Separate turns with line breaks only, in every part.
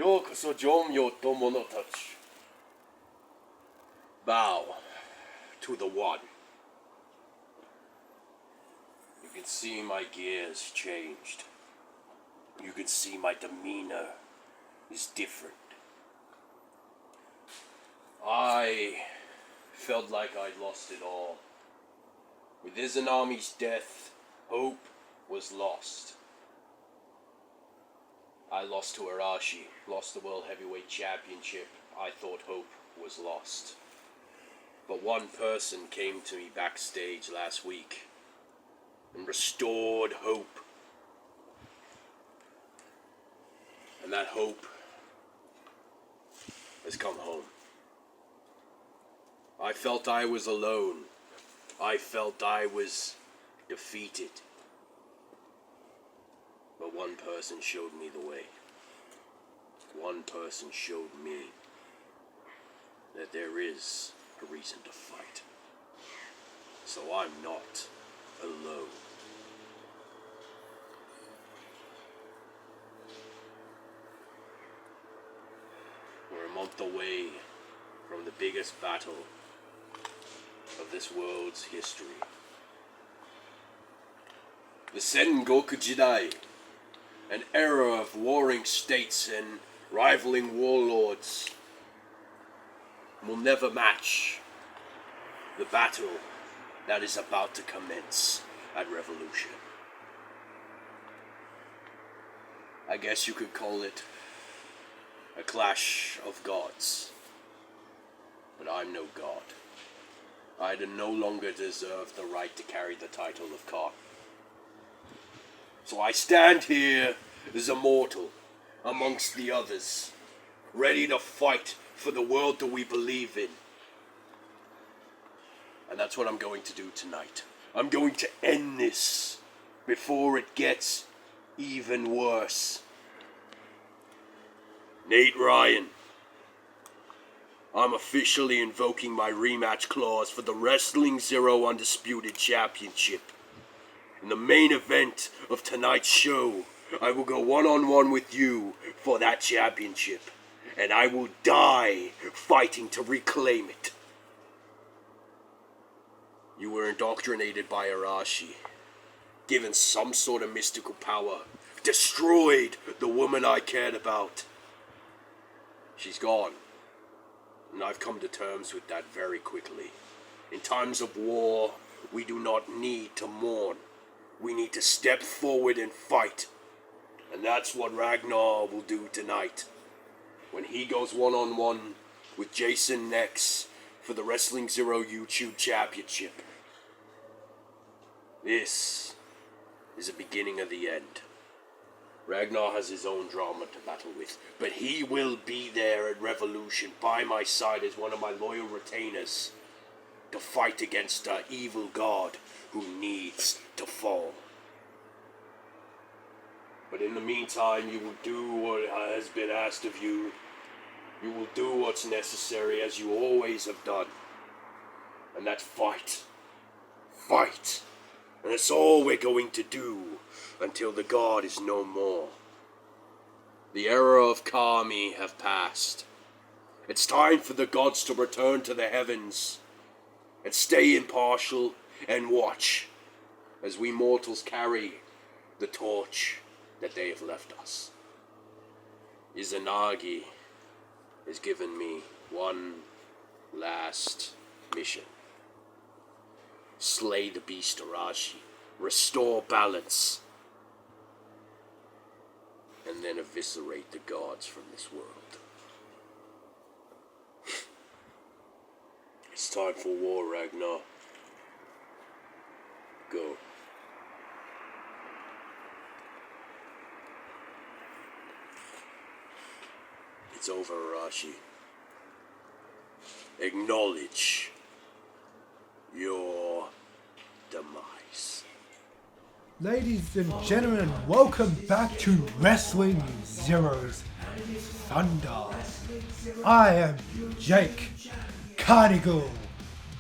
Yokoso Jomyo Tomono touch. Bow to the one. You can see my gears changed. You can see my demeanor is different. I felt like I'd lost it all. With Izanami's death, hope was lost. I lost to Arashi, lost the World Heavyweight Championship. I thought hope was lost. But one person came to me backstage last week and restored hope. And that hope has come home. I felt I was alone. I felt I was defeated. But one person showed me the way. One person showed me that there is a reason to fight. So I'm not alone. We're a month away from the biggest battle of this world's history. The Sengoku Jidai, an era of warring states and rivaling warlords, will never match the battle that is about to commence at Revolution. I guess you could call it a clash of gods. But I'm no god. I no longer deserve the right to carry the title of Khan. So I stand here as a mortal amongst the others, ready to fight for the world that we believe in. And that's what I'm going to do tonight. I'm going to end this before it gets even worse. Nate Ryan, I'm officially invoking my rematch clause for the Wrestling XERO Undisputed Championship. In the main event of tonight's show, I will go one-on-one with you for that championship, and I will die fighting to reclaim it. You were indoctrinated by Arashi, given some sort of mystical power, destroyed the woman I cared about. She's gone. And I've come to terms with that very quickly. In times of war, we do not need to mourn. We need to step forward and fight. And that's what Ragnar will do tonight. When he goes one-on-one with Jason next for the Wrestling XERO YouTube Championship. This is the beginning of the end. Ragnar has his own drama to battle with, but he will be there at Revolution by my side as one of my loyal retainers to fight against an evil god who needs to fall. But in the meantime, you will do what has been asked of you. You will do what's necessary as you always have done. And that's fight. Fight. And that's all we're going to do until the god is no more. The era of Kami have passed. It's time for the gods to return to the heavens and stay impartial and watch as we mortals carry the torch that they have left us. Izanagi has given me one last mission. Slay the beast Arashi, restore balance, and then eviscerate the gods from this world. It's time for war, Ragnar. Go. It's over, Arashi. Acknowledge your demise.
Ladies and gentlemen, welcome back to Wrestling XERO's Thunder. I am Jake Carnigal,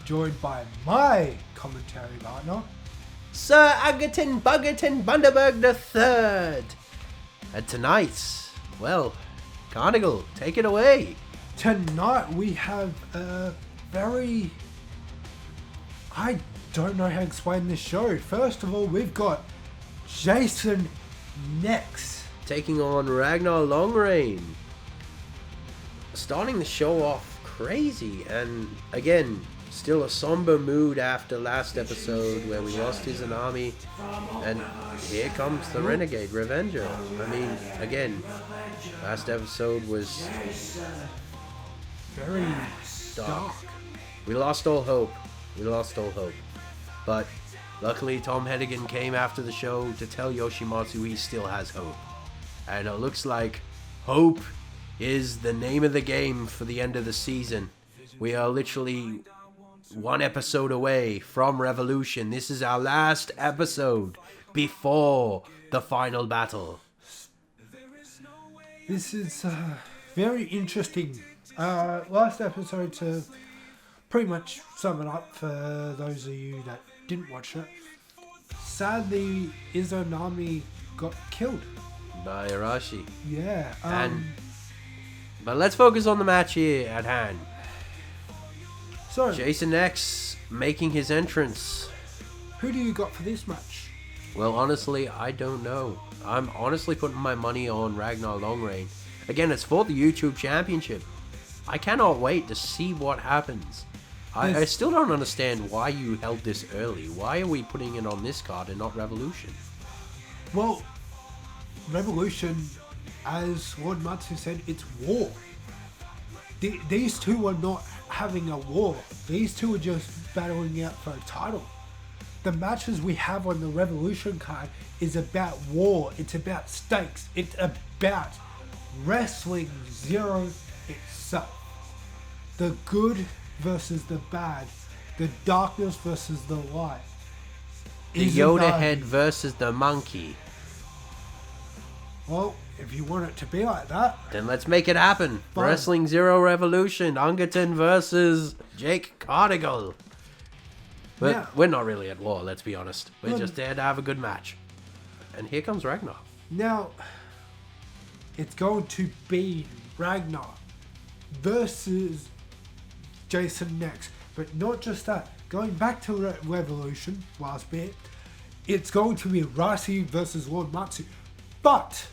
joined by my commentary partner,
Sir Agaton Buggerton Bundaberg III. And tonight, well, Carnival, take it away.
Tonight we have a very... I don't know how to explain this show. First of all, we've got Jason next.
Taking on Ragnar Longrain. Starting the show off crazy, and again, still a somber mood after last episode where we lost Izanami, and here comes the Renegade Revenger. I mean, again, last episode was
Very dark.
We lost all hope. But luckily Tom Henigen came after the show to tell Yoshimatsu he still has hope. And it looks like hope is the name of the game for the end of the season. We are literally one episode away from Revolution. This is our last episode before the final battle.
This is very interesting. Last episode, to pretty much sum it up for those of you that didn't watch it, sadly Izanami got killed
By Arashi.
Yeah.
But let's focus on the match here at hand.
So,
Jason X making his entrance.
who do you got for this match?
Well, honestly, I don't know. I'm honestly putting my money on Ragnar Longrain. Again, it's for the YouTube Championship. I cannot wait to see what happens. I still don't understand why you held this early. Why are we putting it on this card and not Revolution?
Well, Revolution, as Lord Matsu said, it's war. These two are not having a war. These two are just battling out for a title. The matches we have on the Revolution card is about war. It's about stakes. It's about Wrestling Zero itself. The good versus the bad. The darkness versus the light.
The Yoda head versus the monkey.
Well, if you want it to be like that,
then let's make it happen.
Fine.
Wrestling Zero Revolution, Ungerton versus Jake Carnival. But
Yeah.
we're not really at war, let's be honest. We're just there to have a good match. And here comes Ragnar.
now it's going to be Ragnar versus Jason next. But not just that. Going back to Revolution, last bit, it's going to be Arashi versus Lord Matsu. But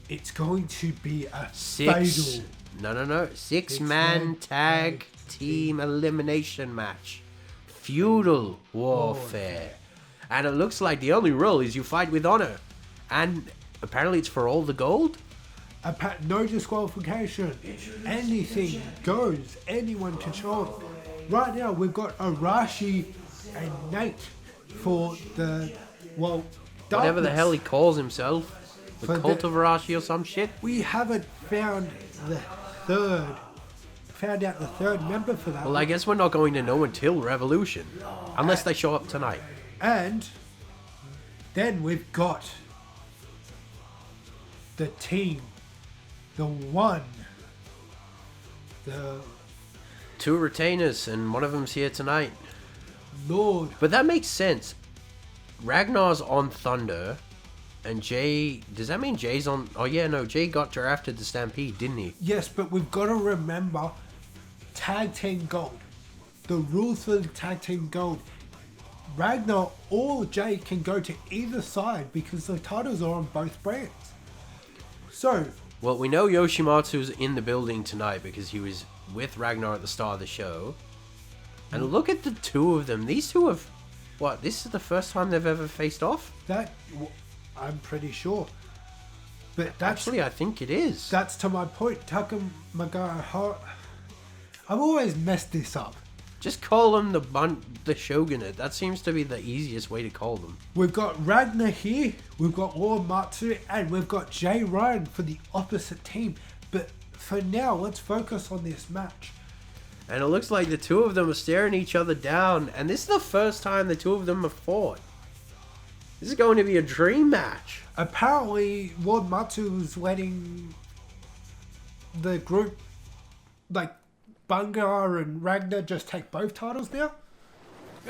it's going to be a fatal.
No. Six-man tag team elimination match. Feudal warfare. And it looks like the only rule is you fight with honor. And apparently it's for all the gold?
No disqualification. Anything goes. Anyone can show up. Right now we've got Arashi and Nate for the, well,
Whatever the
darkness.
hell he calls himself. The
For
Cult
the-
of Arashi or some shit.
We haven't found out the third member for that.
Well, I guess we're not going to know until Revolution. Unless they show up tonight.
And then we've got the team, the one, the
Two retainers, and one of them's here tonight.
Lord.
But that makes sense. Ragnar's on Thunder, and Jay... Does that mean Jay's on... Oh, yeah, no, Jay got drafted to Stampede, didn't he?
Yes, but we've got to remember tag team gold. The rules for the tag team gold. Ragnar or Jay can go to either side because the titles are on both brands. So,
Well, we know Yoshimatsu's in the building tonight because he was with Ragnar at the start of the show. And look at the two of them. These two have... What, this is the first time they've ever faced off?
I'm pretty sure. But that's,
Actually, I think it is.
that's to my point. Takamagahara. I've always messed this up.
Just call them the Shogunate. That seems to be the easiest way to call them.
We've got Ragnar here, we've got Lord Matsu, and we've got Jay Ryan for the opposite team. But for now, let's focus on this match.
And it looks like the two of them are staring each other down. And this is the first time the two of them have fought. This is going to be a dream match.
Apparently, Lord Matsu was letting the group, like Bunga and Ragnar, just take both titles now.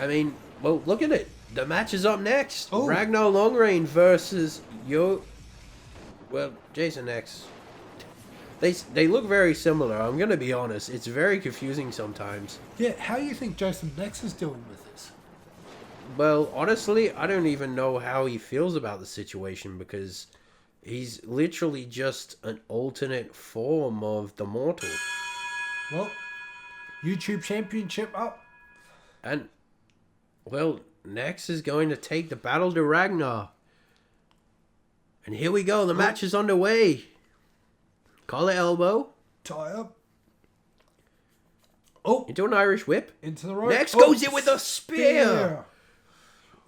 I mean, well, look at it. The match is up next.
Oh.
Ragnar Longrain versus Jason X. They look very similar. I'm gonna be honest. It's very confusing sometimes.
Yeah, how do you think Jason Lex is doing with this?
Well, honestly, I don't even know how he feels about the situation because he's literally just an alternate form of the mortal.
Well, YouTube Championship up.
And, well, Nex is going to take the battle to Ragnar. And here we go. The match is underway. Call it elbow.
Tie up. Oh,
Into an Irish whip.
into the right.
Next goes in with a spear.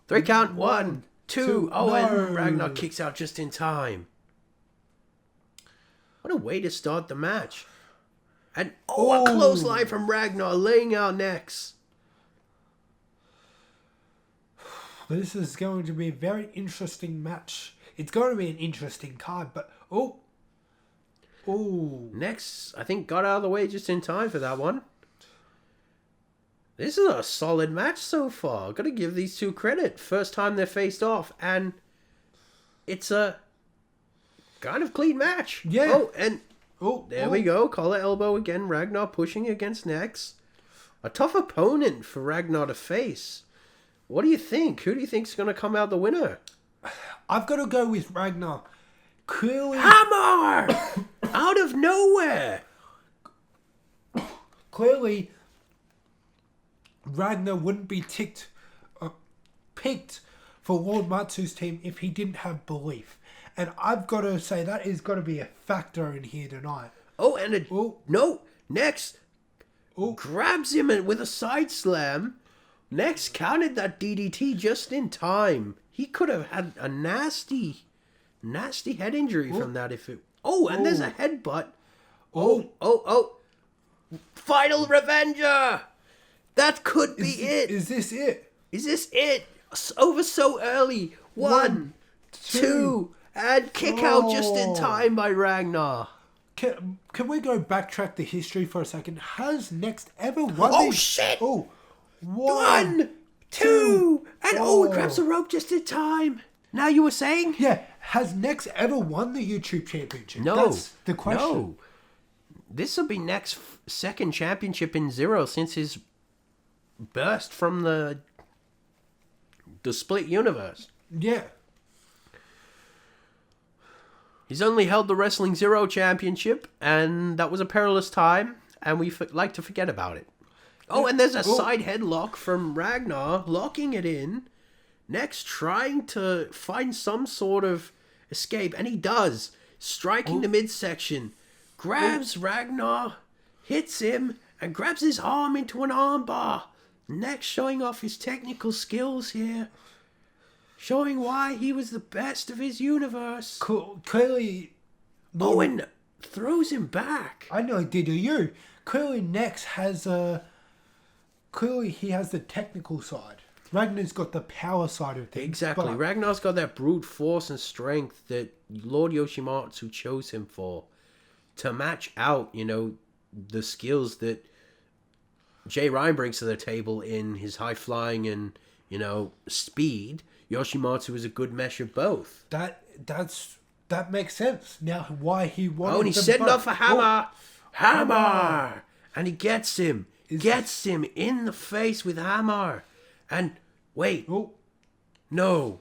3 count. 1, 2.
two.
Oh,
No.
and Ragnar kicks out just in time. What a way to start the match. And a clothesline from Ragnar laying out Nex.
This is going to be a very interesting match. It's going to be an interesting card, but
Nex, I think, got out of the way just in time for that one. This is a solid match so far. Got to give these two credit. First time they're faced off, and it's a kind of clean match.
Yeah.
Oh, and there we go. Collar elbow again. Ragnar pushing against Nex. A tough opponent for Ragnar to face. What do you think? Who do you think's going to come out the winner?
I've got to go with Ragnar. Clearly,
Hammer! Out of nowhere!
clearly, Ragnar wouldn't be picked for Lord Matsu's team if he didn't have belief. And I've got to say that is got to be a factor in here tonight.
Oh, and Nex grabs him with a side slam. Nex counted that DDT just in time. He could have had a nasty head injury from that if it... Oh, and there's a headbutt. Oh. Final Revenger! That could be it.
Is this it?
Is this it? Over so early. 1, 2, and kick out just in time by Ragnar.
Can we go backtrack the history for a second? Has Next ever won?
Oh, shit!
Oh,
1, 2, and he grabs the rope just in time. Now you were saying?
Yeah, has Next ever won the YouTube Championship?
No.
That's the question.
No. This will be Nex's second championship in XERO since his burst from the split universe.
Yeah.
He's only held the Wrestling XERO Championship, and that was a perilous time, and we like to forget about it. Oh, and there's a side headlock from Ragnar, locking it in. Next, trying to find some sort of escape, and he does. Striking the midsection. Grabs Ragnar, hits him, and grabs his arm into an armbar. Next, showing off his technical skills here. Showing why he was the best of his universe.
Clearly...
And throws him back.
I know, did you? Clearly Next has Clearly he has the technical side. Ragnar's got the power side of things.
Exactly.
But
Ragnar's got that brute force and strength that Lord Yoshimatsu chose him for. To match out, the skills that Jay Ryan brings to the table in his high flying and, speed. Yoshimatsu is a good mesh of both.
That makes sense. Now why he wanted
and he's setting up for Hammer. Hammer! And he gets him. Gets him in the face with Hammer. And wait. No.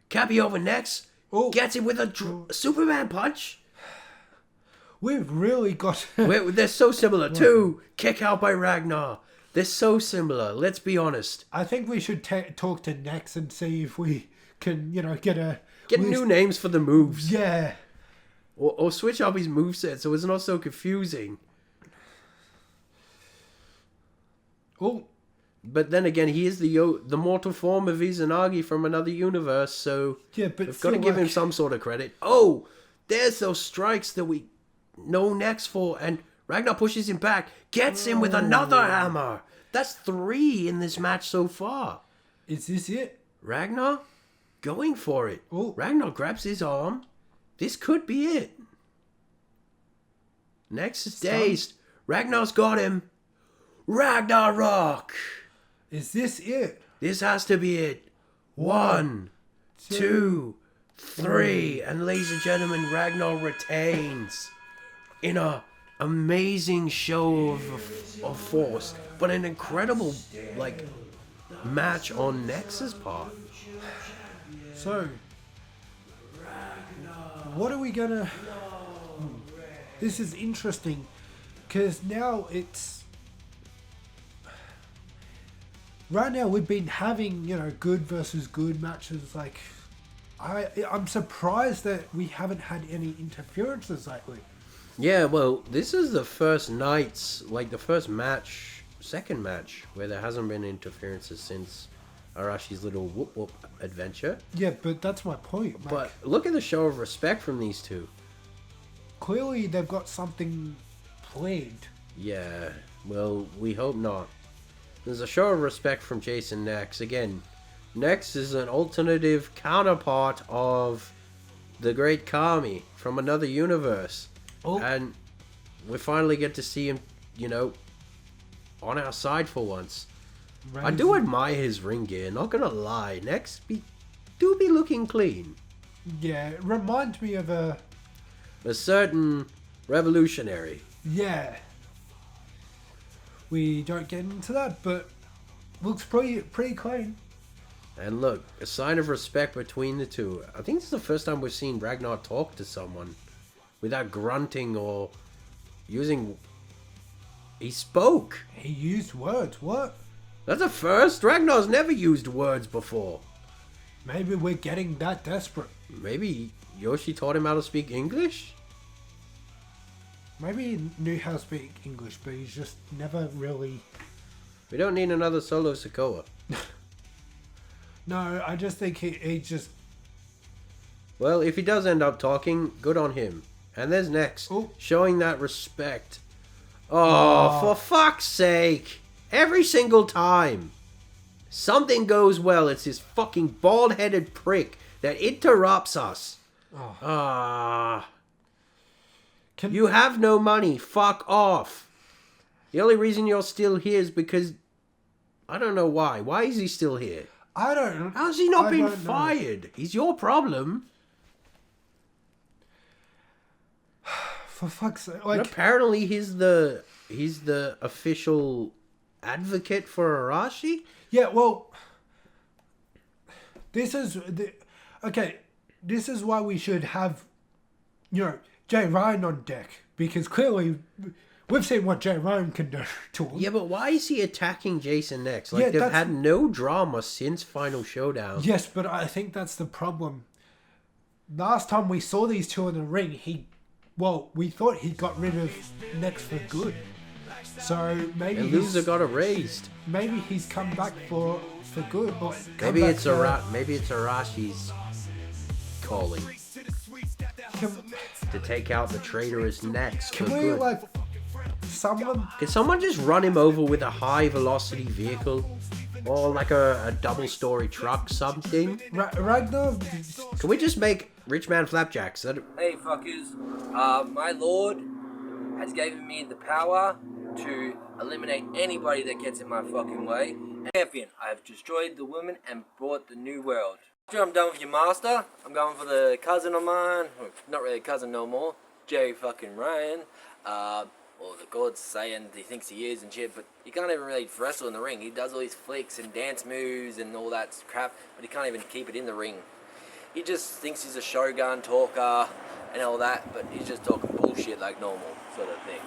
Can't be over next. Gets him with a Superman punch.
We've really got...
They're so similar. 2. Kick out by Ragnar. They're so similar. Let's be honest.
I think we should talk to Nex and see if we can, get
new names for the moves.
Yeah.
Or switch up his moveset so it's not so confusing. But then again, he is the mortal form of Izanami from another universe, so
but
we've got to give him some sort of credit. There's those strikes that we know Nex for, and Ragnar pushes him back, gets him with another hammer. That's 3 in this match so far.
Is this it?
Ragnar going for it. Ragnar grabs his arm. This could be it. Nex is dazed. Ragnar's got him. Ragnarok.
Is this it?
This has to be it. 1, 2, 3. And ladies and gentlemen, Ragnar retains. in a amazing show of force, but an incredible like match on Nex's part.
So, what are we gonna... This is interesting, because now it's... Right now we've been having, good versus good matches. Like, I'm surprised that we haven't had any interferences lately.
Yeah, well, this is the first night's, like the first match, second match, where there hasn't been interferences since Arashi's little whoop whoop adventure.
Yeah, but that's my point. Like,
But look at the show of respect from these two.
clearly they've got something planned.
Yeah, well, we hope not. There's a show of respect from Jason Nex. Again, Nex is an alternative counterpart of the Great Kami from another universe.
Oh.
And we finally get to see him, on our side for once. I do admire his ring gear, not gonna lie. Nex do be looking clean.
Yeah, it reminds me of a
certain revolutionary.
Yeah. We don't get into that, but looks pretty clean.
And look, a sign of respect between the two. I think this is the first time we've seen Ragnar talk to someone without grunting or using... He spoke.
He used words. What?
That's a first. Ragnar's never used words before.
Maybe we're getting that desperate.
Maybe Yoshi taught him how to speak English?
Maybe he knew how to speak English, but he's just never really...
We don't need another solo Sokoa.
No, I just think he just...
Well, if he does end up talking, good on him. And there's Nex, showing that respect. Oh, for fuck's sake. Every single time something goes well, it's this fucking bald-headed prick that interrupts us. You have no money. Fuck off. The only reason you're still here is because... I don't know why. Why is he still here?
I don't know.
How's he not been fired? He's your problem.
For fuck's sake.
And apparently he's the official advocate for Arashi?
Yeah, well... This is why we should have, Jay Ryan on deck. Because clearly, we've seen what Jay Ryan can do to him.
Yeah, but why is he attacking Jason next? Like, they've had no drama since Final Showdown.
Yes, but I think that's the problem. Last time we saw these two in the ring, we thought he got rid of Nex for good. So maybe
and Loser got erased.
Maybe he's come back for good. Or
maybe it's Arashi's calling to take out the traitorous Nex for good. Can someone just run him over with a high velocity vehicle? Or like a double-story truck, something?
Ragnar...
Can we just make Rich Man Flapjacks?
Hey, fuckers. My lord has given me the power to eliminate anybody that gets in my fucking way. Champion, I have destroyed the woman and brought the new world. After I'm done with your master, I'm going for the cousin of mine, not really a cousin no more, Jerry fucking Ryan. Well, the god's saying he thinks he is and shit, but he can't even really wrestle in the ring. He does all these flicks and dance moves and all that crap, but he can't even keep it in the ring. He just thinks he's a shogun talker and all that, but he's just talking bullshit like normal sort of thing.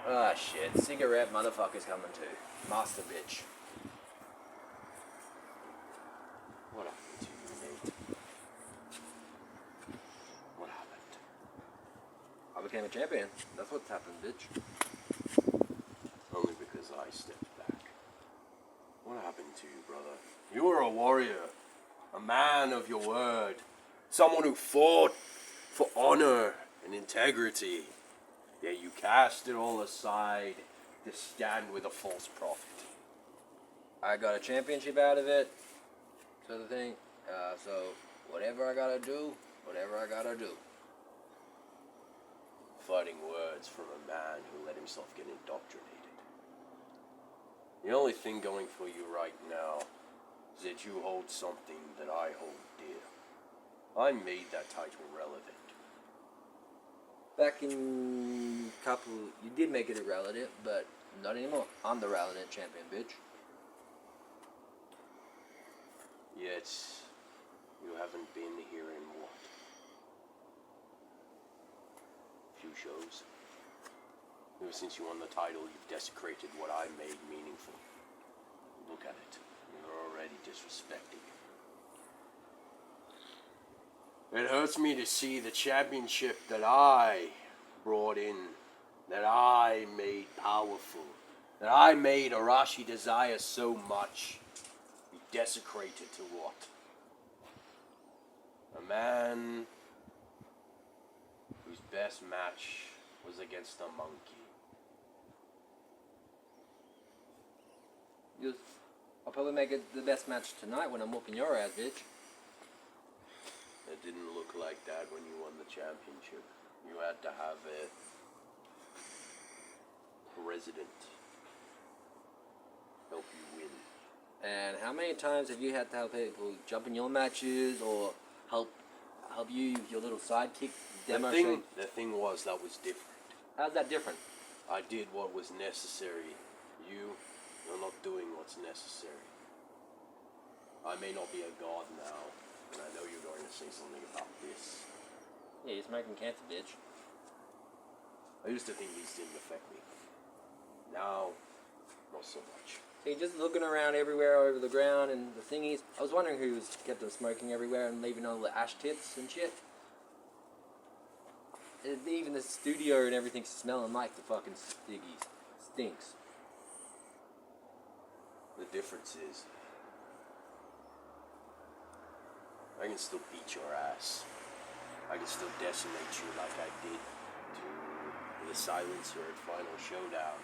Ah, shit. Cigarette motherfucker's coming too. Master bitch.
What happened to you, mate? What happened?
I became a champion. That's what's happened, bitch.
Only because I stepped back. What happened to you, brother? You were a warrior. A man of your word. Someone who fought for honor and integrity. Yet you cast it all aside to stand with a false prophet.
I got a championship out of it, sort of thing. So whatever I gotta do.
Fighting words from a man who let himself get indoctrinated. The only thing going for you right now is that you hold something that I hold dear. I made that title relevant.
Back in couple, you did make it a relative, but not anymore. I'm the relative champion, bitch.
Yet, you haven't been here in what? Few shows. Ever since you won the title, you've desecrated what I made meaningful. Look at it. You're already disrespecting it. It hurts me to see the championship that I brought in, that I made powerful, that I made Arashi desire so much, be desecrated to what? A man whose best match was against a monkey.
I'll probably make it the best match tonight when I'm whooping your ass, bitch.
It didn't look like that when you won the championship. You had to have a president help you win.
And how many times have you had to have people jump in your matches or help you, your little sidekick demo?
The thing was that was different.
How's that different?
I did what was necessary. You're not doing what's necessary. I may not be a god now, and I know you're going to say something about this.
Yeah, you're smoking cancer, bitch.
I used to think these didn't affect me. Now, not so much.
So you're just looking around everywhere over the ground, and the thing is, I was wondering who kept them smoking everywhere and leaving all the ash tips and shit. And even the studio and everything's smelling like the fucking stiggies. Stinks.
The difference is, I can still beat your ass. I can still decimate you like I did to the Silencer at Final Showdown.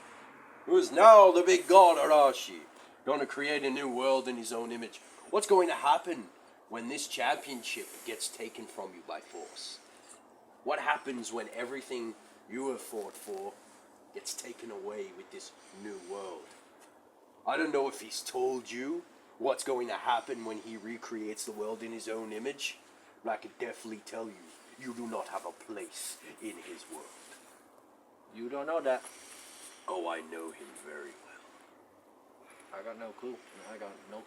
Who is now the big god Arashi, going to create a new world in his own image. What's going to happen when this championship gets taken from you by force? What happens when everything you have fought for gets taken away with this new world? I don't know if he's told you what's going to happen when he recreates the world in his own image, but I can definitely tell you, you do not have a place in his world.
You don't know that.
Oh, I know him very well.
I got no clue. I got no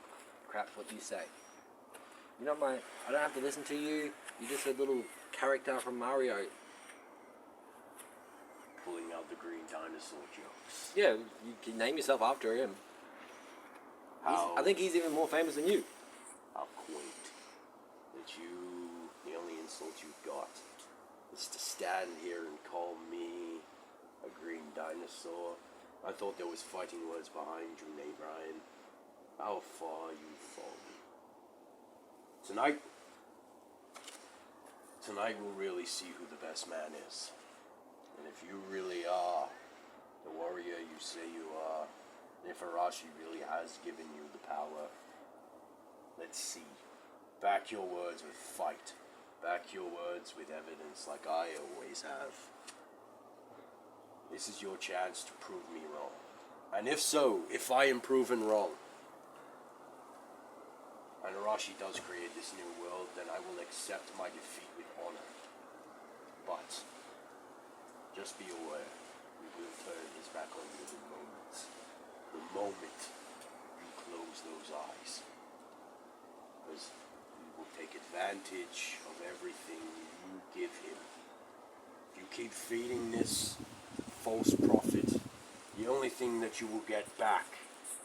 crap what you say. You know I don't have to listen to you. You're just a little character from Mario.
Pulling out the green dinosaur jokes.
Yeah, you can name yourself after him. I think he's even more famous than you.
How quaint that the only insult you've got is to stand here and call me a green dinosaur. I thought there was fighting words behind you, Nate Ryan. How far you've fallen. Tonight we'll really see who the best man is. And if you really are the warrior you say you are, if Arashi really has given you the power, let's see. Back your words with fight. Back your words with evidence like I always have. This is your chance to prove me wrong. And if so, if I am proven wrong, and Arashi does create this new world, then I will accept my defeat with honor. But, just be aware, we will turn his back on you in moments. The moment you close those eyes. Because he will take advantage of everything you give him. If you keep feeding this false prophet, the only thing that you will get back is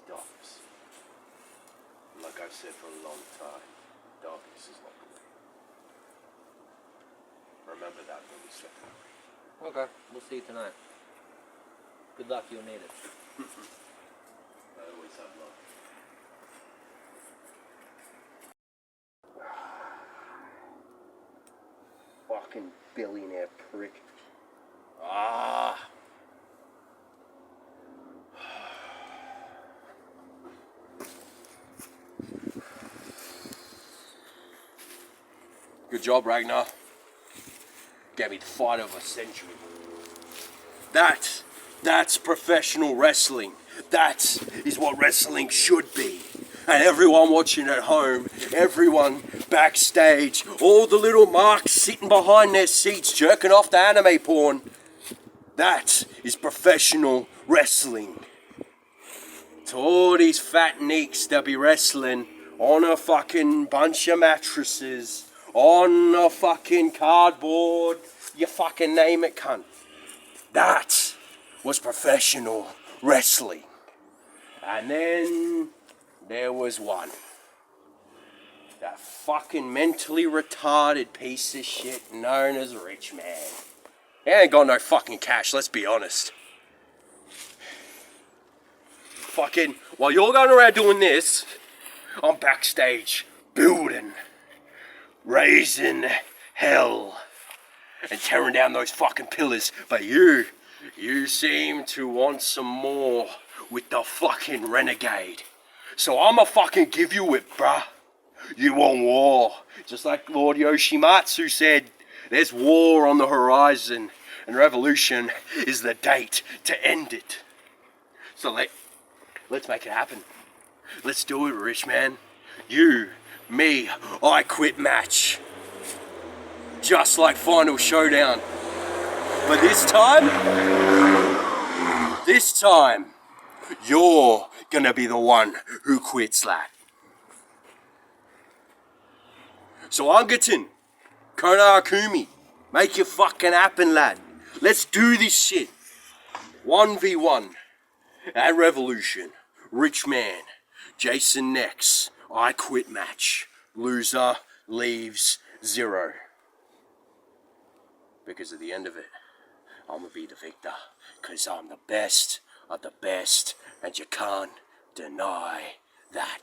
darkness. Like I've said for a long time, darkness is not the way. Remember that when we separate.
Okay, we'll see you tonight. Good luck, you'll need it.
I always have luck. Fucking billionaire prick. Ah! Good job, Ragnar. Gave me the fight of a century. That's professional wrestling. That is what wrestling should be. And everyone watching at home, everyone backstage, all the little marks sitting behind their seats jerking off the anime porn. That is professional wrestling. To all these fat neeks that be wrestling on a fucking bunch of mattresses, on a fucking cardboard, you fucking name it, cunt. That was professional wrestling. And then there was one. That fucking mentally retarded piece of shit known as Rich Man. He ain't got no fucking cash, let's be honest. Fucking, while you're going around doing this, I'm backstage building, raising hell, and tearing down those fucking pillars. But you seem to want some more with the fucking renegade. So I'ma fucking give you it, bruh. You want war. Just like Lord Yoshimatsu said, there's war on the horizon, and revolution is the date to end it. So let's make it happen. Let's do it, Rich Man. You, me, I quit match. Just like Final Showdown. But this time, you're gonna be the one who quits, lad. So Angaton, Kona Akumi, make it fucking happen, lad. Let's do this shit. 1v1 at Revolution. Rich Man, Jason Nex, I quit match. Loser leaves 0. Because at the end of it, I'm gonna be the victor. Cause I'm the best of the best, and you can't deny that.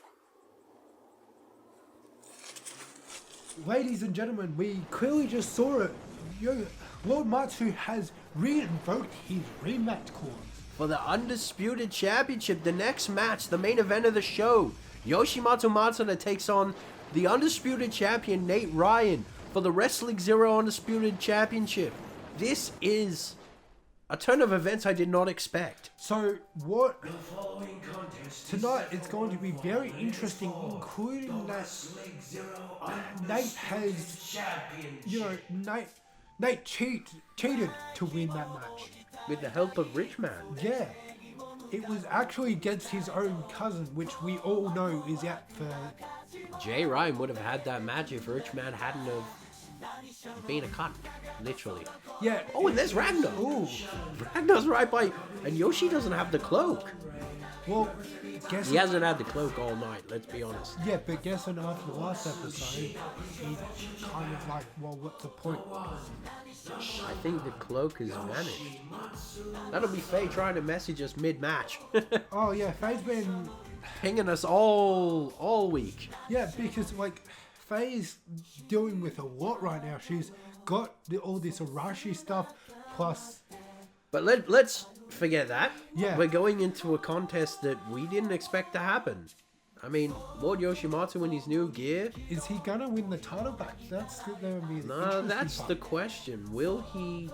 Ladies and gentlemen, we clearly just saw it. Lord Matsu has reinvoked his rematch clause.
For the Undisputed Championship, the next match, the main event of the show, Yoshimatsu Matsuda takes on the Undisputed Champion Nate Ryan for the Wrestling XERO Undisputed Championship. This is a turn of events I did not expect.
So what? Tonight it's going to be very interesting, including that Nate has, Nate cheated to win that match.
With the help of Rich Man.
Yeah. It was actually against his own cousin, which we all know is out for...
Jay Ryan would have had that match if Rich Man hadn't have been a cunt, literally.
Yeah.
Oh, and there's Ragnar.
Ooh.
Ragnar's right by... And Yoshi doesn't have the cloak.
Well, guess...
He hasn't had the cloak all night, let's be honest.
Yeah, but guessing after the last episode, he kind of like, well, what's the point?
I think the cloak has vanished. That'll be Faye trying to message us mid-match.
Oh, yeah, Faye's been...
Pinging us all week.
Yeah, because, like, Faye's dealing with a lot right now. She's got all this Arashi stuff, plus...
But let's forget that.
Yeah.
We're going into a contest that we didn't expect to happen. I mean, Lord Yoshimatsu in his new gear.
Is he gonna win the title back? That's gonna be the
No, that's the question. Will he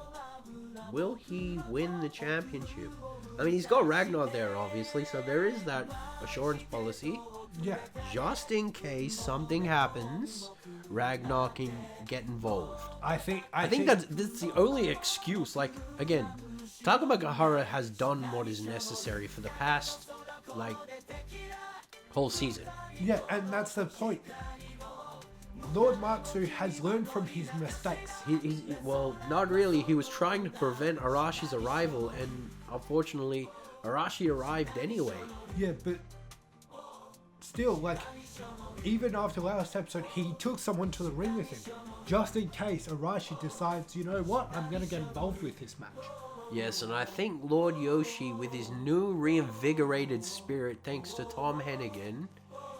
win the championship? I mean, he's got Ragnar there, obviously, so there is that assurance policy.
Yeah.
Just in case something happens, Ragnar can get involved.
I think
that's the only excuse. Like, again, Takamagahara has done what is necessary for the past, whole season.
Yeah, and that's the point. Lord Matsu has learned from his mistakes.
Well, not really. He was trying to prevent Arashi's arrival, and unfortunately, Arashi arrived anyway.
Yeah, but still, even after last episode, he took someone to the ring with him, just in case Arashi decides, you know what, I'm going to get involved with this match.
Yes, and I think Lord Yoshi, with his new reinvigorated spirit, thanks to Tom Henigen,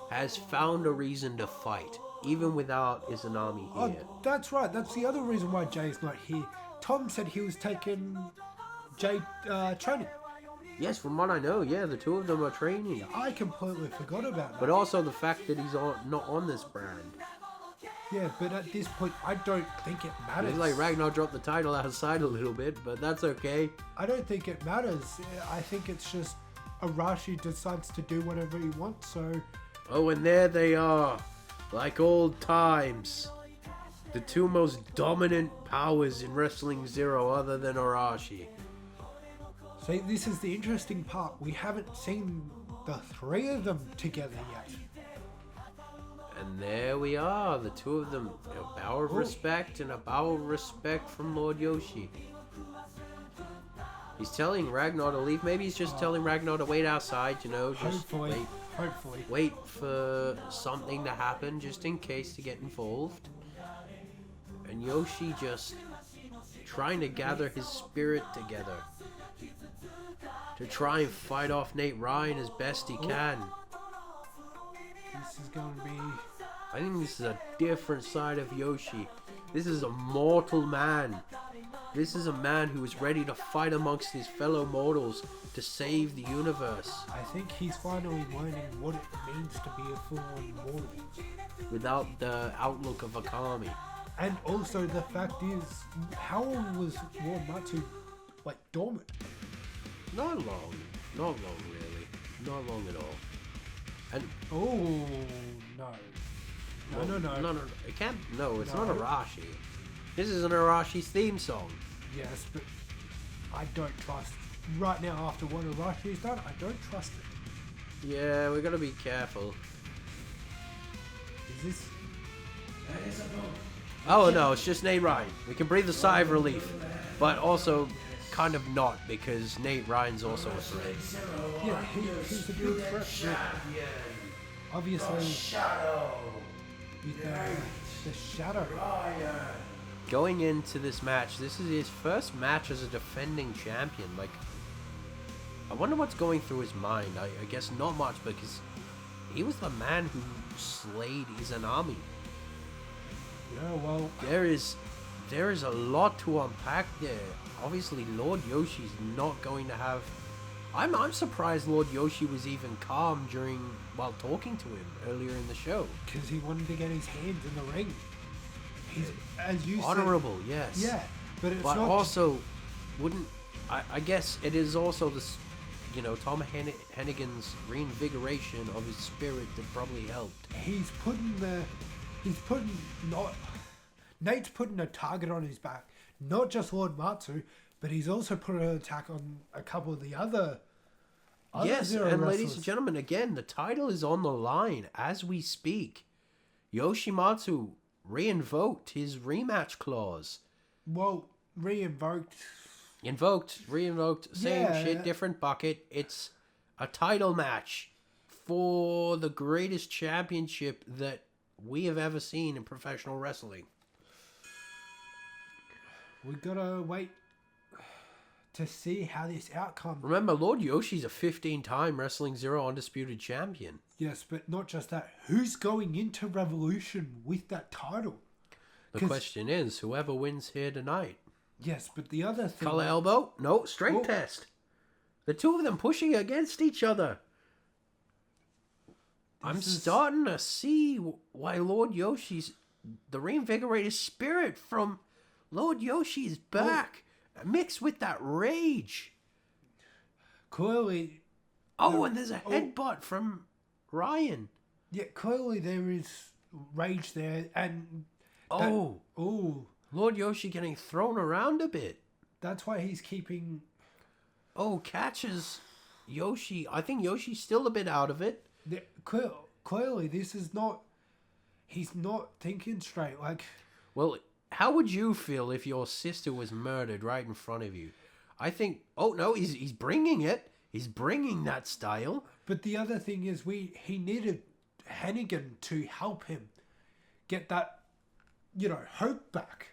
has found a reason to fight, even without Izanami here.
Oh, that's right. That's the other reason why Jay's not here. Tom said he was taking Jay training.
Yes, from what I know, yeah, the two of them are training.
I completely forgot about that.
But also the fact that he's not on this brand.
Yeah, but at this point, I don't think it matters.
It's like Ragnar dropped the title outside a little bit, but that's okay.
I don't think it matters. I think it's just Arashi decides to do whatever he wants, so
Oh, and there they are, like old times. The two most dominant powers in Wrestling Zero other than Arashi.
See, this is the interesting part. We haven't seen the three of them together yet.
And there we are, the two of them. A bow of respect and a bow of respect from Lord Yoshi. He's telling Ragnar to leave. Maybe he's just telling Ragnar to wait outside, you know. Just
Hopefully.
wait for something to happen just in case to get involved. And Yoshi just trying to gather his spirit together to try and fight off Nate Ryan as best he can.
This is going to be...
I think this is a different side of Yoshi. This is a mortal man. This is a man who is ready to fight amongst his fellow mortals to save the universe.
I think he's finally learning what it means to be a full-on mortal.
Without the outlook of a kami.
And also the fact is, how long was Lord Matsu, like, dormant?
Not long. Not long, really. Not long at all. And
Oh, no. No.
It can't. No, it's
No.
not Arashi. This isn't Arashi's theme song.
Yes, but I don't trust. Right now, after what Arashi's done, I don't trust it.
Yeah, we gotta be careful.
Is this...
Oh no, it's just Nate Ryan. We can breathe a sigh of relief, but also kind of not because Nate Ryan's also a threat.
Yeah, he's a big threat. Obviously, with the shadow.
Going into this match, this is his first match as a defending champion. Like, I wonder what's going through his mind. I guess not much, because he was the man who slayed Izanami.
Yeah, well,
There is a lot to unpack there. Obviously, Lord Yoshi's not going to have... I'm surprised Lord Yoshi was even calm while talking to him earlier in the show.
because he wanted to get his hands in the ring. He's, as you
Honorable, yes.
said, yeah, but it's
But
not.
also, I guess it is also this, Tom Henigen's reinvigoration of his spirit that probably helped.
Nate's putting a target on his back, not just Lord Matsu, but he's also put an attack on a couple of the other
Yes,
Zero
and
wrestlers.
ladies and gentlemen, again, the title is on the line as we speak. Yoshimatsu reinvoked his rematch clause.
Well, reinvoked.
Reinvoked, same
Yeah.
shit, different bucket. It's a title match for the greatest championship that we have ever seen in professional wrestling.
We gotta wait to see how this outcome.
Remember, Lord Yoshi's a 15-time Wrestling Zero Undisputed Champion.
Yes, but not just that. Who's going into Revolution with that title?
The
'Cause-
question is, whoever wins here tonight.
Yes, but the other thing.
Collar elbow? No, strength
Oh.
test. The two of them pushing against each other. I'm
This is-
starting to see why Lord Yoshi's... The reinvigorated spirit from Lord Yoshi's back. Mixed with that rage.
Clearly,
Oh, and there's a headbutt from Ryan.
yeah, clearly there is rage there, and
Oh,
Lord,
Yoshi getting thrown around a bit.
that's why he's keeping.
Oh, catches Yoshi. I think Yoshi's still a bit out of it.
Clearly, this is not. He's not thinking straight. Like,
Well, how would you feel if your sister was murdered right in front of you? I think... Oh, no, he's bringing it. He's bringing that style.
but the other thing is, he needed Henigen to help him get that, hope back.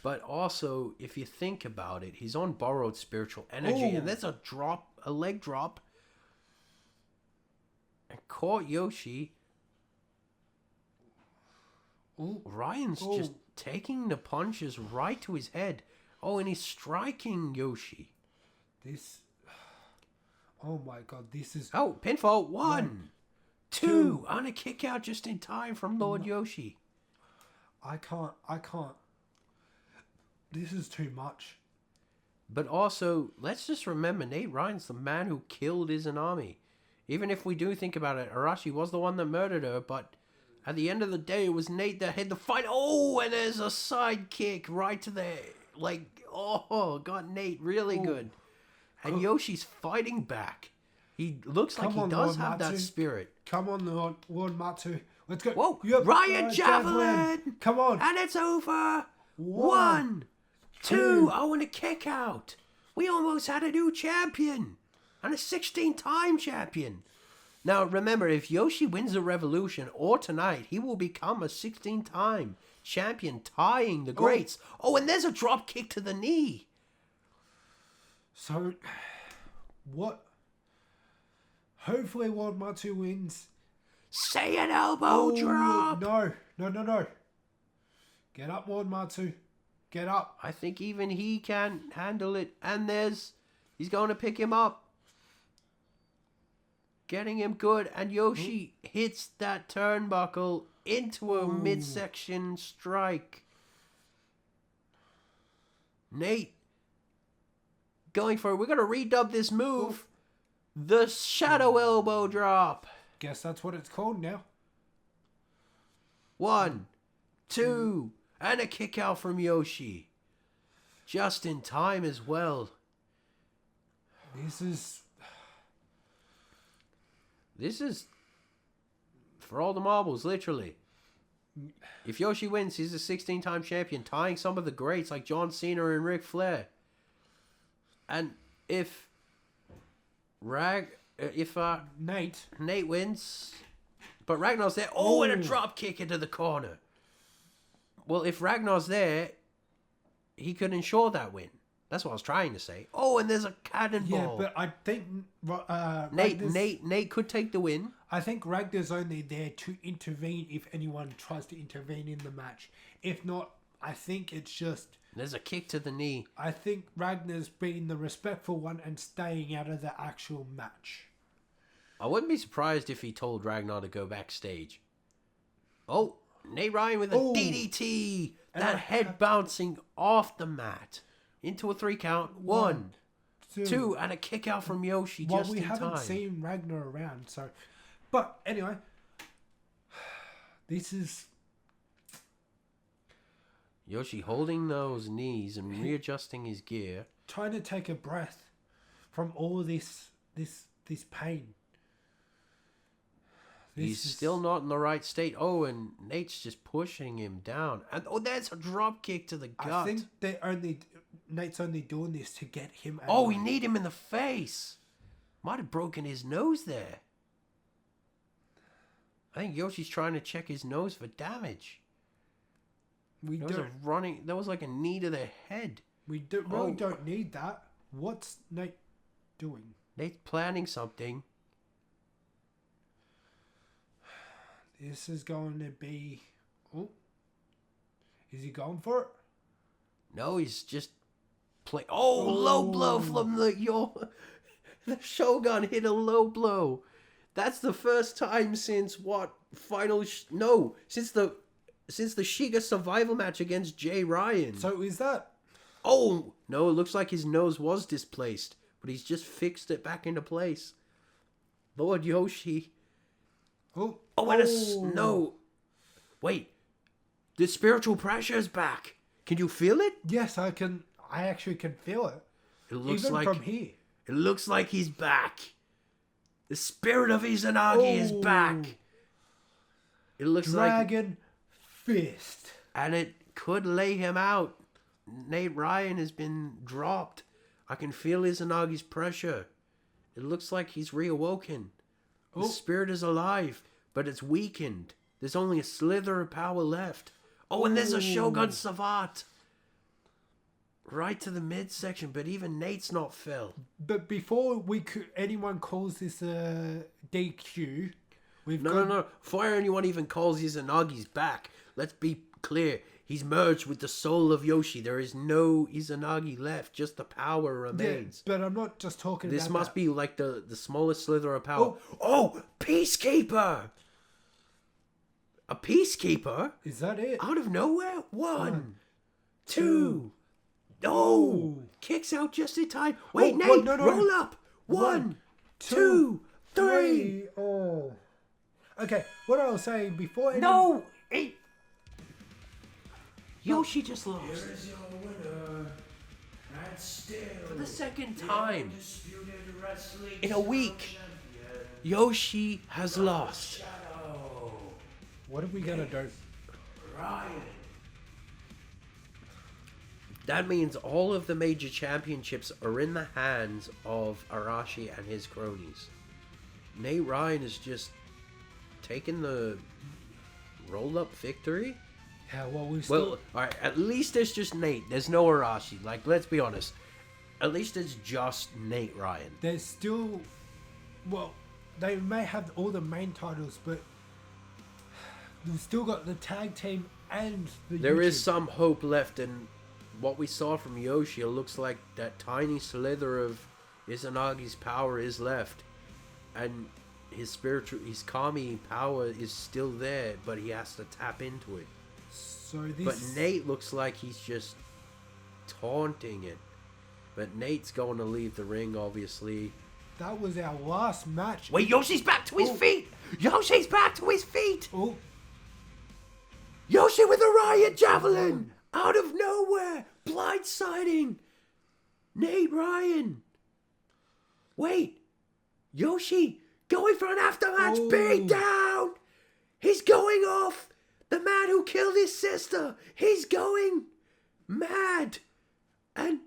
But also, if you think about it, he's on borrowed spiritual energy.
Oh.
And there's a leg drop. And caught Yoshi.
Ooh.
Ryan's just taking the punches right to his head. Oh, and he's striking Yoshi.
This. Oh my God! This is.
Oh, pinfall. 1, 2. And a kick out just in time from Lord Yoshi.
I can't. This is too much.
But also, let's just remember, Nate Ryan's the man who killed Izanami. Even if we do think about it, Arashi was the one that murdered her, but at the end of the day, it was Nate that had the fight. Oh, and there's a side kick right to the, got Nate really good. And Yoshi's fighting back. He looks like he does have that spirit.
Come on, Lord Matsu. Let's go.
Whoa,
Yep.
Ryan Javelin.
Come on.
And it's over. 1, 2. Oh, and a kick out. We almost had a new champion. And a 16-time champion. Now, remember, if Yoshi wins the Revolution or tonight, he will become a 16-time champion, tying the greats. Oh, and there's a drop kick to the knee.
So, what? Hopefully, Lord Matsu wins.
Say an elbow drop.
No. Get up, Lord Matsu. Get up.
I think even he can handle it. And he's going to pick him up. Getting him good, and Yoshi hits that turnbuckle into a midsection strike. Nate going for it. We're going to redub this move. The shadow elbow drop.
Guess that's what it's called now.
1, 2, and a kick out from Yoshi. Just in time as well. This is for all the marbles, literally. If Yoshi wins, he's a 16-time champion, tying some of the greats like John Cena and Ric Flair. And if Nate wins, but Ragnar's there, and a drop kick into the corner. Well, if Ragnar's there, he could ensure that win. That's what I was trying to say. Oh, and there's a cannonball.
Yeah, but I think
Nate could take the win.
I think Ragnar's only there to intervene if anyone tries to intervene in the match. If not, I think it's just...
There's a kick to the knee.
I think Ragnar's being the respectful one and staying out of the actual match.
I wouldn't be surprised if he told Ragnar to go backstage. Oh, Nate Ryan with a DDT. That head bouncing off the mat. Into a 3 count. 1, 2, and a kick out from Yoshi just in time.
Well, we haven't seen Ragnar around, so... But, anyway. This is...
Yoshi holding those knees and readjusting his gear.
Trying to take a breath from all this pain.
He's still not in the right state. Oh, and Nate's just pushing him down. And there's a drop kick to the gut.
I think Nate's only doing this to get him out.
Oh, he need him in the face. Might have broken his nose there. I think Yoshi's trying to check his nose for damage. There was like a knee to the head.
We don't need that. What's Nate doing?
Nate's planning something.
This is going to be... Oh. Is he going for it?
No, he's just playing... Oh, low blow from the Shogun hit a low blow. That's the first time since what? Since the Shiga survival match against Jay Ryan.
So is that...
Oh, no, it looks like his nose was displaced. But he's just fixed it back into place. Lord Yoshi... No. Wait. The spiritual pressure is back. Can you feel it?
Yes, I can. I actually can feel it.
It looks
even
like
from here.
It looks like he's back. The spirit of Izanagi is back. It looks
Dragon Fist.
And it could lay him out. Nate Ryan has been dropped. I can feel Izanagi's pressure. It looks like he's reawoken. The spirit is alive, but it's weakened. There's only a slither of power left. Oh, and there's a Shogun Savat. Right to the midsection, but even Nate's not fell.
But before anyone calls this a DQ,
No. Before anyone even calls Izanagi's back, let's be clear. He's merged with the soul of Yoshi. There is no Izanagi left. Just the power remains.
Yeah, but I'm not just talking
this
about
must be like the smallest slither of power. Oh, Peacekeeper! A Peacekeeper?
Is that it?
Out of nowhere? 1, 2. Oh! Kicks out just in time. Wait, Nate, roll up. 1, 2, 3.
Oh. Okay, what I was saying before...
No! Yoshi just lost.
Here's your winner. And still
For the second time
undisputed wrestling
in a week,
champion,
Yoshi has lost.
Shadow
What are we gonna do?
Ryan.
That means all of the major championships are in the hands of Arashi and his cronies. Nate Ryan is just taking the roll-up victory.
Yeah, well, we still...
Well, alright, at least there's just Nate. There's no Arashi. Like, let's be honest. At least it's just Nate Ryan.
There's still... Well, they may have all the main titles, but... We've still got the tag team and the
There is
YouTube.
some hope left, and what we saw from Yoshi, it looks like that tiny slither of Izanagi's power is left. And his kami power is still there, but he has to tap into it.
So this...
But Nate looks like he's just taunting it. But Nate's going to leave the ring, obviously.
That was our last match.
Wait, Yoshi's back to his feet! Yoshi's back to his feet!
Oh,
Yoshi with a riot javelin! Out of nowhere! Blindsiding! Nate Ryan! Wait! Yoshi! Going for an aftermatch
Oh.
beatdown! He's going off! The man who killed his sister! He's going mad! And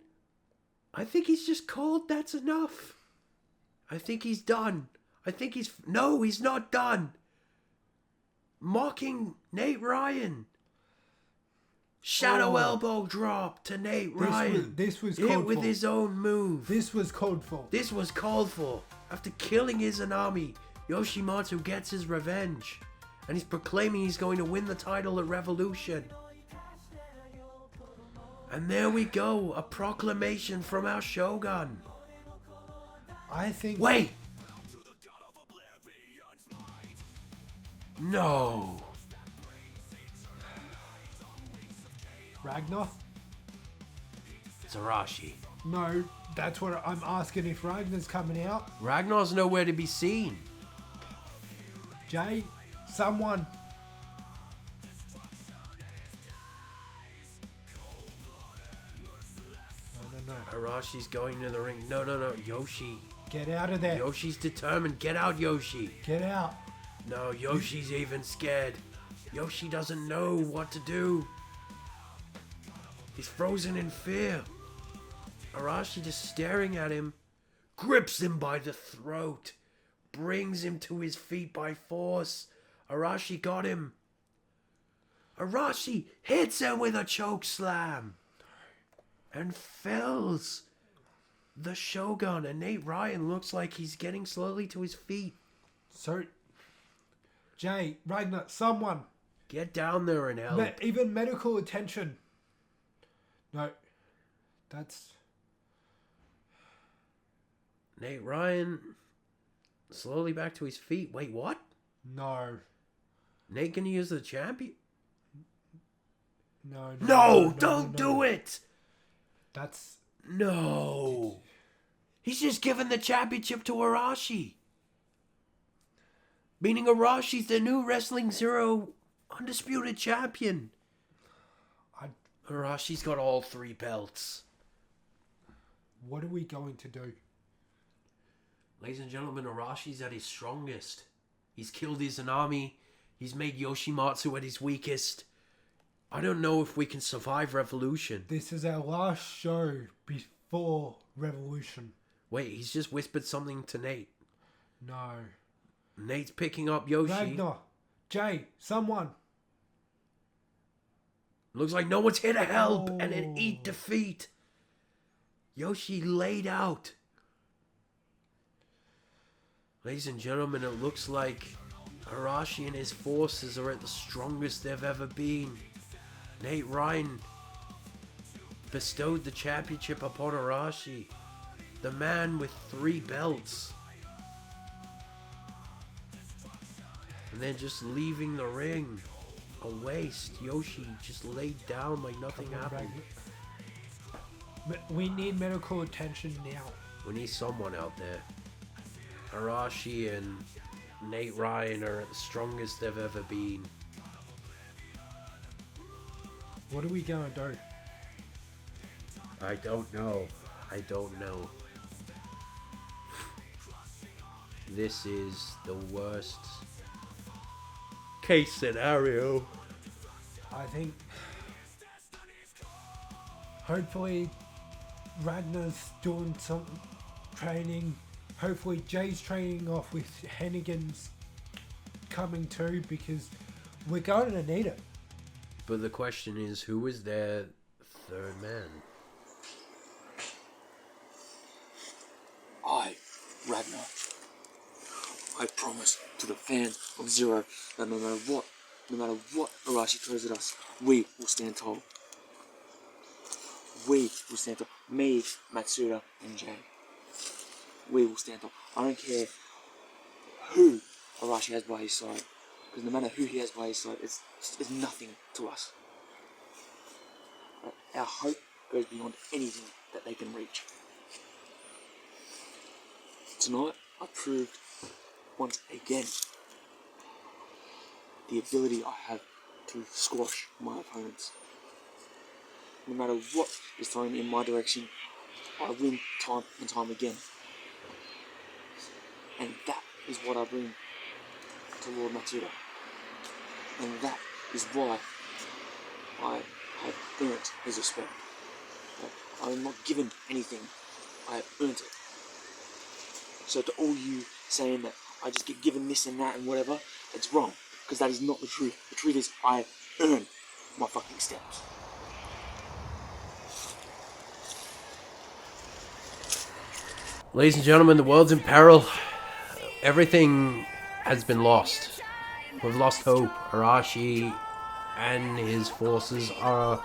I think he's just called that's enough. I think he's done. No, he's not done. Mocking Nate Ryan. Shadow elbow drop to Nate Ryan.
this was
hit
called
with
for.
his own move.
this was called for.
This was called for. After killing Izanami, Yoshimatsu gets his revenge. And he's proclaiming he's going to win the title at Revolution. And there we go, a proclamation from our Shogun.
I think...
Wait! No!
Ragnar?
It's Arashi.
No, that's what I'm asking, if Ragnar's coming out.
Ragnar's nowhere to be seen.
Jay, someone. No.
Arashi's going to the ring. No, Yoshi.
Get out of there.
Yoshi's determined. Get out, Yoshi.
Get out.
No, Yoshi's even scared. Yoshi doesn't know what to do. He's frozen in fear. Arashi just staring at him, grips him by the throat, brings him to his feet by force. Arashi got him. Arashi hits him with a choke slam and fells the Shogun, and Nate Ryan looks like he's getting slowly to his feet.
So, Jay, Ragnar, someone.
Get down there and help.
Even medical attention. No, that's...
Nate Ryan slowly back to his feet. Wait, what?
No.
Nate gonna use the champion?
No,
Don't do it!
That's...
No. He's just given the championship to Arashi. Meaning Arashi's the new Wrestling Zero undisputed champion. Arashi's got all 3 belts.
What are we going to do?
Ladies and gentlemen, Arashi's at his strongest. He's killed Izanami. He's made Yoshimatsu at his weakest. I don't know if we can survive Revolution.
This is our last show before Revolution.
Wait, he's just whispered something to Nate.
No.
Nate's picking up Yoshi.
Ragnar, Jay, someone.
Looks like no one's here to help and then eat defeat. Yoshi laid out. Ladies and gentlemen, it looks like Arashi and his forces are at the strongest they've ever been. Nate Ryan bestowed the championship upon Arashi, the man with 3 belts. And then just leaving the ring. A waste. Yoshi just laid down like nothing happened.
We need medical attention now.
We need someone out there. Arashi and Nate Ryan are the strongest they've ever been.
What are we gonna do?
I don't know. This is the worst case scenario.
I think hopefully Ragnar's doing some training. Hopefully Jay's training off with Henigen's coming too, because we're going to need it.
But the question is, who is their third man?
I, Ragnar, I promise to the fans of XERO that no matter what Arashi throws at us, we will stand tall. We will stand tall. Me, Matsuda, and Jay. We will stand tall. I don't care who Arashi has by his side, because no matter who he has by his side, it's nothing to us. Our hope goes beyond anything that they can reach. Tonight, I proved once again the ability I have to squash my opponents. No matter what is thrown in my direction, I win time and time again. And that is what I bring to Lord Matsuda. And that is why I have earned his respect. I am not given anything, I have earned it. So to all you saying that I just get given this and that and whatever, it's wrong, because that is not the truth. The truth is I earn my fucking steps.
Ladies and gentlemen, the world's in peril. Everything has been lost. We've lost hope. Arashi and his forces are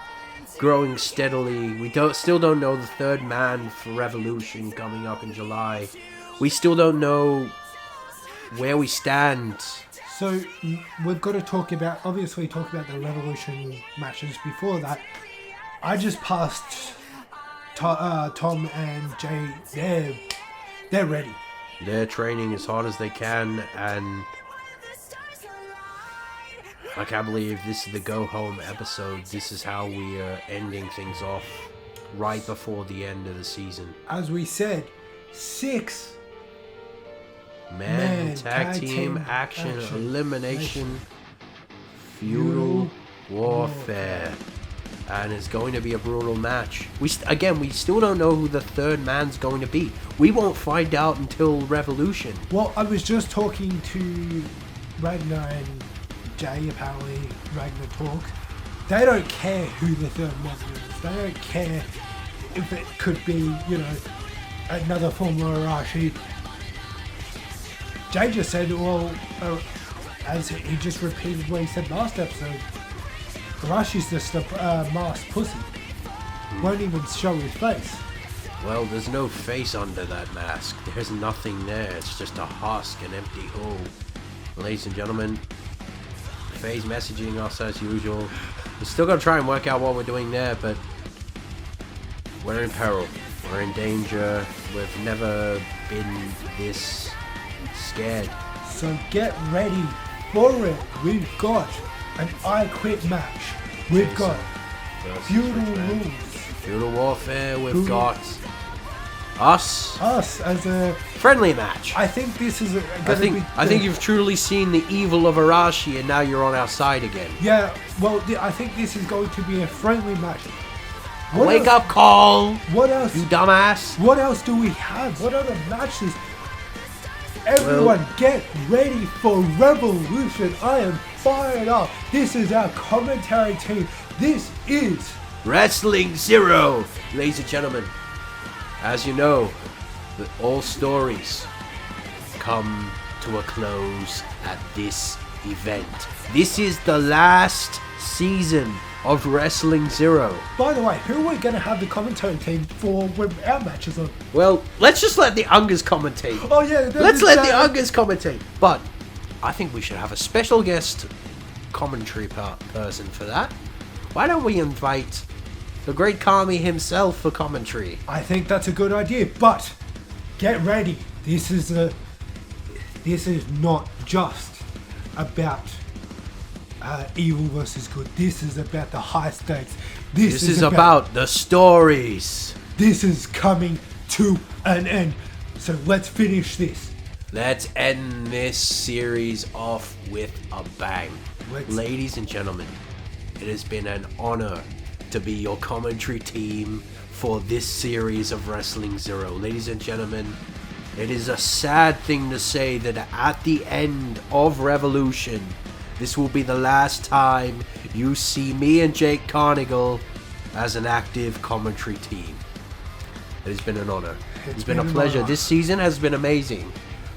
growing steadily. We still don't know the third man for Revolution coming up in July. We still don't know where we stand.
So we've got to obviously talk about the Revolution matches before that. I just passed Tom and Jay. They're ready.
They're training as hard as they can, and I can't believe this is the go-home episode. This is how we are ending things off right before the end of the season.
As we said, 6
Man, tag team action, elimination, feudal warfare. And it's going to be a brutal match. We still don't know who the third man's going to be. We won't find out until Revolution.
Well, I was just talking to Ragnar and Jay, apparently Ragnar talk. They don't care who the third man is. They don't care if it could be, another former Arashi. Jay just said, as he just repeated what he said last episode, Arashi's just a masked pussy. Won't even show his face.
Well, there's no face under that mask. There's nothing there. It's just a husk, an empty hole. Ladies and gentlemen, Faye's messaging us as usual. We're still going to try and work out what we're doing there, but we're in peril. We're in danger. We've never been this scared.
So get ready for it. We've got an I Quit match. We've got feudal rules.
Feudal warfare. We've got us
as a
friendly match.
I think this is
I think you've truly seen the evil of Arashi, and now you're on our side again.
Yeah, well, I think this is going to be a friendly match.
Wake up call!
What else?
You dumbass!
What else do we have? What other matches? Everyone, get ready for Revolution. I am fired up. This is our commentary team. This is
Wrestling XERO, ladies and gentlemen. As you know, all stories come to a close at this event. This is the last season of Wrestling XERO.
By the way, who are we going to have the commentary team for when our matches on?
Well, let's just let the Ungers commentate.
Oh yeah,
let's let the Ungers commentate. But I think we should have a special guest commentary person for that. Why don't we invite the great Kami himself for commentary?
I think that's a good idea, but get ready. This is this is not just about evil versus good. This is about the high stakes.
This is about the stories.
This is coming to an end. So let's finish this.
Let's end this series off with a bang. Ladies and gentlemen, it has been an honor to be your commentary team for this series of Wrestling Zero. Ladies and gentlemen, it is a sad thing to say that at the end of Revolution, this will be the last time you see me and Jake Carnigal as an active commentary team. It has been an honor. It's been a pleasure. This season has been amazing.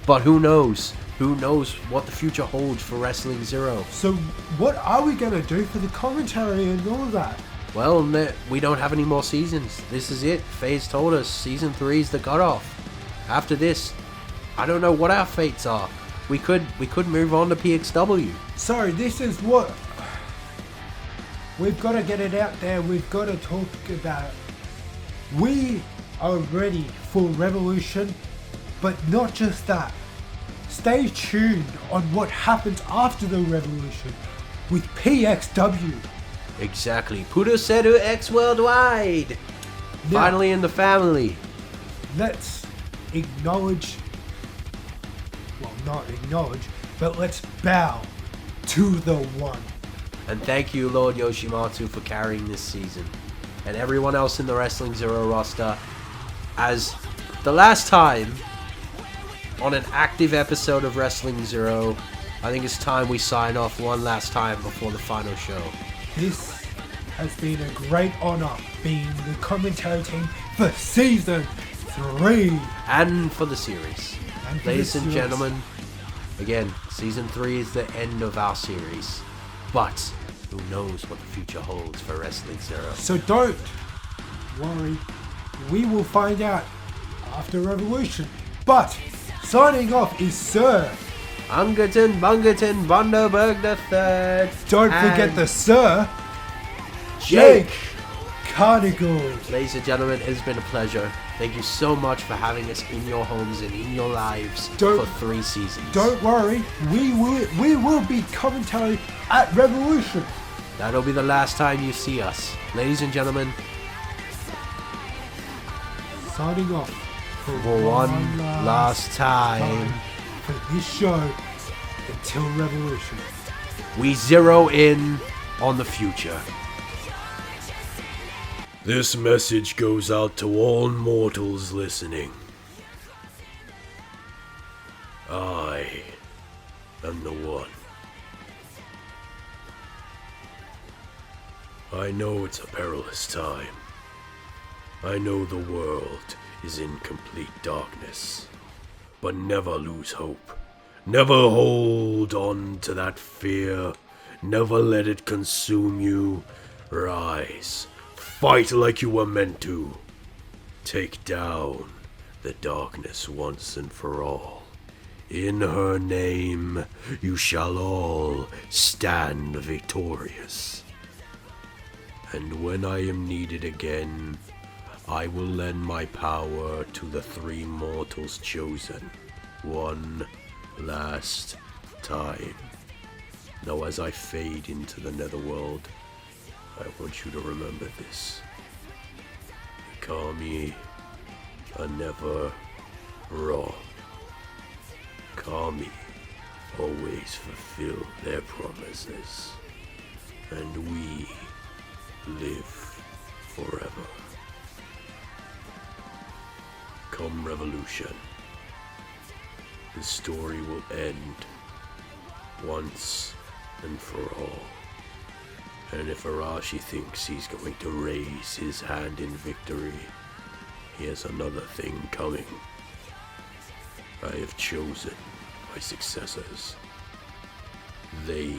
But who knows? Who knows what the future holds for Wrestling Zero?
So what are we going to do for the commentary and all of that?
Well, we don't have any more seasons. This is it. FaZe told us Season 3 is the cutoff. After this, I don't know what our fates are. We could move on to PXW.
Sorry, this is what... We've got to get it out there. We've got to talk about it. We are ready for Revolution, but not just that. Stay tuned on what happens after the Revolution with PXW.
Exactly. Puroseru X Worldwide.
Now,
finally in the family.
Let's acknowledge... Well, not acknowledge, but let's bow to the one.
And thank you, Lord Yoshimatsu, for carrying this season. And everyone else in the Wrestling Zero roster. As the last time on an active episode of Wrestling Zero, I think it's time we sign off one last time before the final show.
This has been a great honor being the commentary team for Season 3.
And for the series.
And for
Ladies
the
and
series.
gentlemen, again, Season 3 is the end of our series. But who knows what the future holds for Wrestling Zero.
So don't worry, we will find out after Revolution. But signing off is Sir.
Ungerton Bungerton Bunderberg III.
Don't forget the Sir Jake Carnigal.
Ladies and gentlemen, it has been a pleasure. Thank you so much for having us in your homes and in your lives for 3 seasons.
Don't worry, we will be commentary at Revolution.
That'll be the last time you see us. Ladies and gentlemen,
signing off for
one last time
for this show until Revolution.
We zero in on the future.
This message goes out to all mortals listening. I am the one. I know it's a perilous time. I know the world is in complete darkness. But never lose hope. Never hold on to that fear. Never let it consume you. Rise. Fight like you were meant to. Take down the darkness once and for all. In her name, you shall all stand victorious. And when I am needed again, I will lend my power to the 3 mortals chosen. One last time. Now as I fade into the netherworld, I want you to remember this. The Kami are never wrong. Kami always fulfill their promises. And we live forever. Come Revolution, the story will end once and for all. And if Arashi thinks he's going to raise his hand in victory, he has another thing coming. I have chosen my successors. They